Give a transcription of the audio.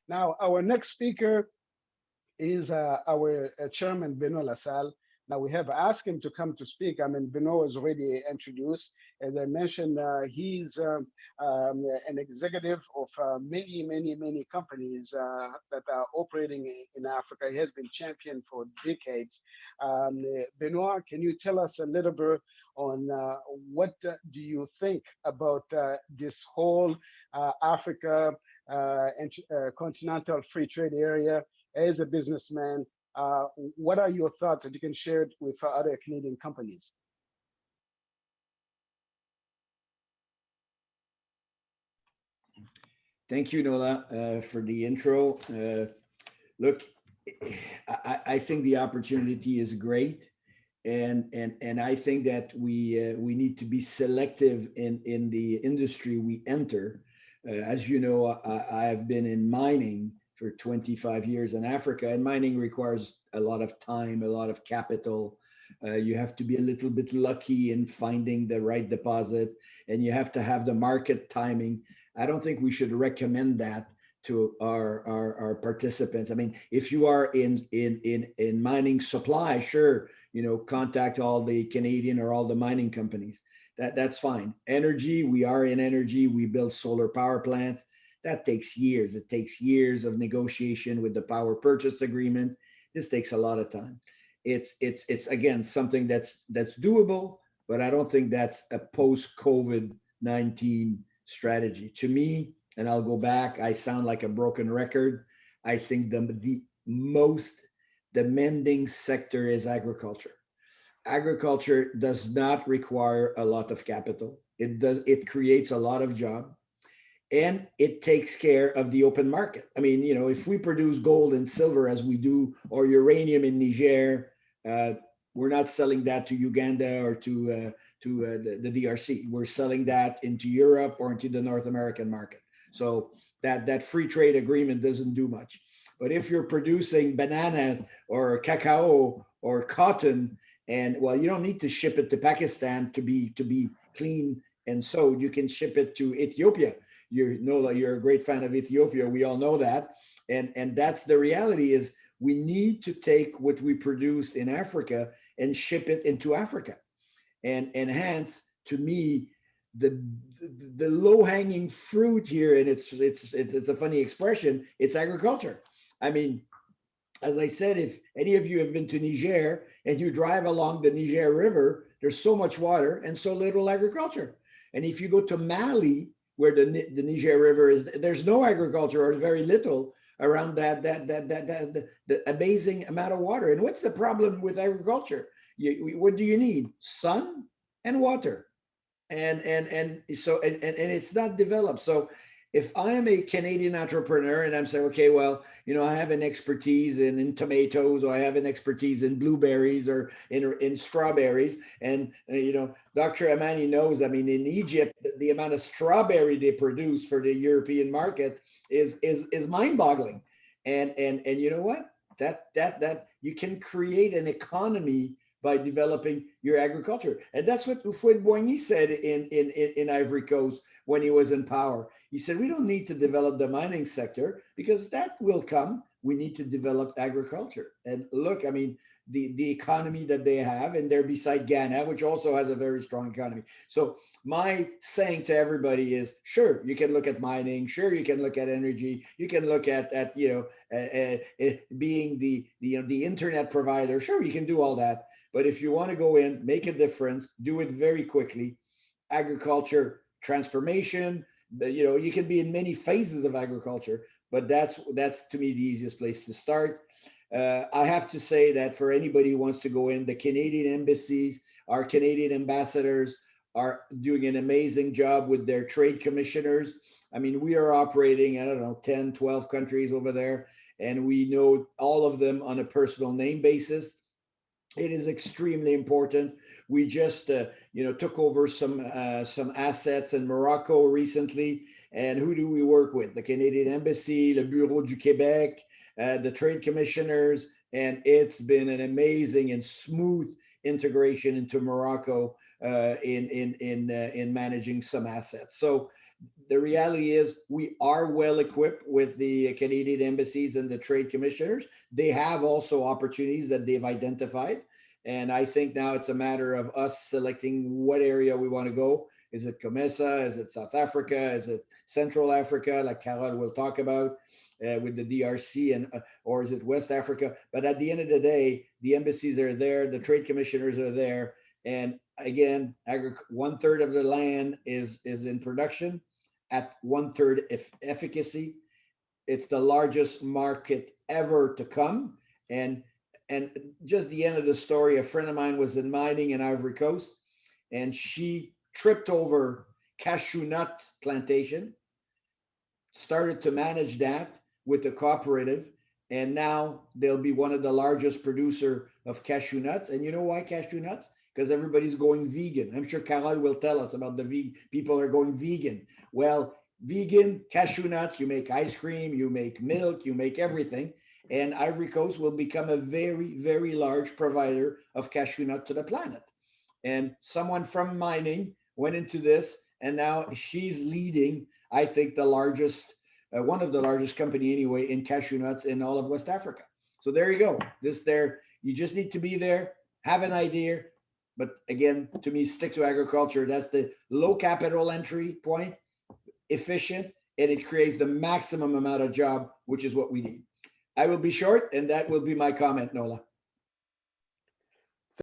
Now, our next speaker is our chairman, Benoit Salle. Now, we have asked him to come to speak. I mean, Benoit was already introduced. As I mentioned, he's an executive of many companies that are operating in Africa. He has been champion for decades. Benoit, can you tell us a little bit on what do you think about this whole Africa and continental free trade area? As a businessman, what are your thoughts that you can share with other Canadian companies? Thank you, Nola, for the intro. Look, I think the opportunity is great, and I think that we need to be selective in the industry we enter. As you know, I have been in mining for 25 years in Africa, and mining requires a lot of time, a lot of capital. You have to be a little bit lucky in finding the right deposit, and you have to have the market timing. I don't think we should recommend that to our participants. I mean, if you are in mining supply, sure, contact all the Canadian or all the mining companies. That's fine. Energy, we are in energy. We build solar power plants. That takes years. It takes years of negotiation with the power purchase agreement. This takes a lot of time. It's again something that's doable, but I don't think that's a post COVID-19 strategy. To me, and I'll go back, I sound like a broken record. I think the most demanding sector is agriculture. Agriculture does not require a lot of capital. It creates a lot of jobs, and it takes care of the open market. I mean, if we produce gold and silver as we do, or uranium in Niger, uh, we're not selling that to Uganda or to the DRC. We're selling that into Europe or into the North American market. So that free trade agreement doesn't do much. But if you're producing bananas or cacao or cotton, and well, you don't need to ship it to Pakistan to be clean and sold. You can ship it to Ethiopia. Nola, you're a great fan of Ethiopia. We all know that, and that's the reality. Is we need to take what we produce in Africa and ship it into Africa, and hence, to me, the the low hanging fruit here, and it's a funny expression. It's agriculture. I mean, as I said, if any of you have been to Niger and you drive along the Niger River, there's so much water and so little agriculture. And if you go to Mali, where the Niger River is, there's no agriculture or very little around the amazing amount of water. And what's the problem with agriculture? What do you need? Sun and water, and it's not developed. So if I am a Canadian entrepreneur and I'm saying, okay, well, I have an expertise in tomatoes, or I have an expertise in blueberries or in strawberries, and Dr. Amani knows. I mean, in Egypt, the amount of strawberry they produce for the European market is mind-boggling, and you know what? That you can create an economy by developing your agriculture. And that's what Houphouët-Boigny said in Ivory Coast when he was in power. He said, we don't need to develop the mining sector because that will come. We need to develop agriculture. And look, I mean, the economy that they have, and they're beside Ghana, which also has a very strong economy. So my saying to everybody is, sure, you can look at mining, sure, you can look at energy, you can look at being the internet provider, sure, you can do all that. But if you want to go in, make a difference, do it very quickly. Agriculture transformation, you can be in many phases of agriculture, but that's to me the easiest place to start. I have to say that for anybody who wants to go in, the Canadian embassies, our Canadian ambassadors are doing an amazing job with their trade commissioners. I mean, we are operating, I don't know, 10, 12 countries over there, and we know all of them on a personal name basis. It is extremely important. We just, took over some assets in Morocco recently. And who do we work with? The Canadian Embassy, Le Bureau du Québec, the trade commissioners, and it's been an amazing and smooth integration into Morocco in managing some assets. So the reality is we are well equipped with the Canadian embassies and the trade commissioners. They have also opportunities that they've identified. And I think now it's a matter of us selecting what area we want to go. Is it COMESA? Is it South Africa? Is it Central Africa, like Carol will talk about with the DRC, and or is it West Africa? But at the end of the day, the embassies are there, the trade commissioners are there, and again, 1/3 of the land is in production at 1/3 efficacy. It's the largest market ever to come. And just the end of the story, a friend of mine was in mining in Ivory Coast, and she tripped over cashew nut plantation, started to manage that with the cooperative, and now they'll be one of the largest producer of cashew nuts. And you know why cashew nuts? Because everybody's going vegan. I'm sure Carol will tell us about the people are going vegan. Well, vegan cashew nuts, you make ice cream, you make milk, you make everything. And Ivory Coast will become a very, very large provider of cashew nut to the planet. And someone from mining went into this, and now she's leading, I think, the largest, one of the largest company anyway, in cashew nuts in all of West Africa. So there you go. You just need to be there, have an idea. But again, to me, stick to agriculture. That's the low capital entry point, efficient, and it creates the maximum amount of job, which is what we need. I will be short, and that will be my comment, Nola.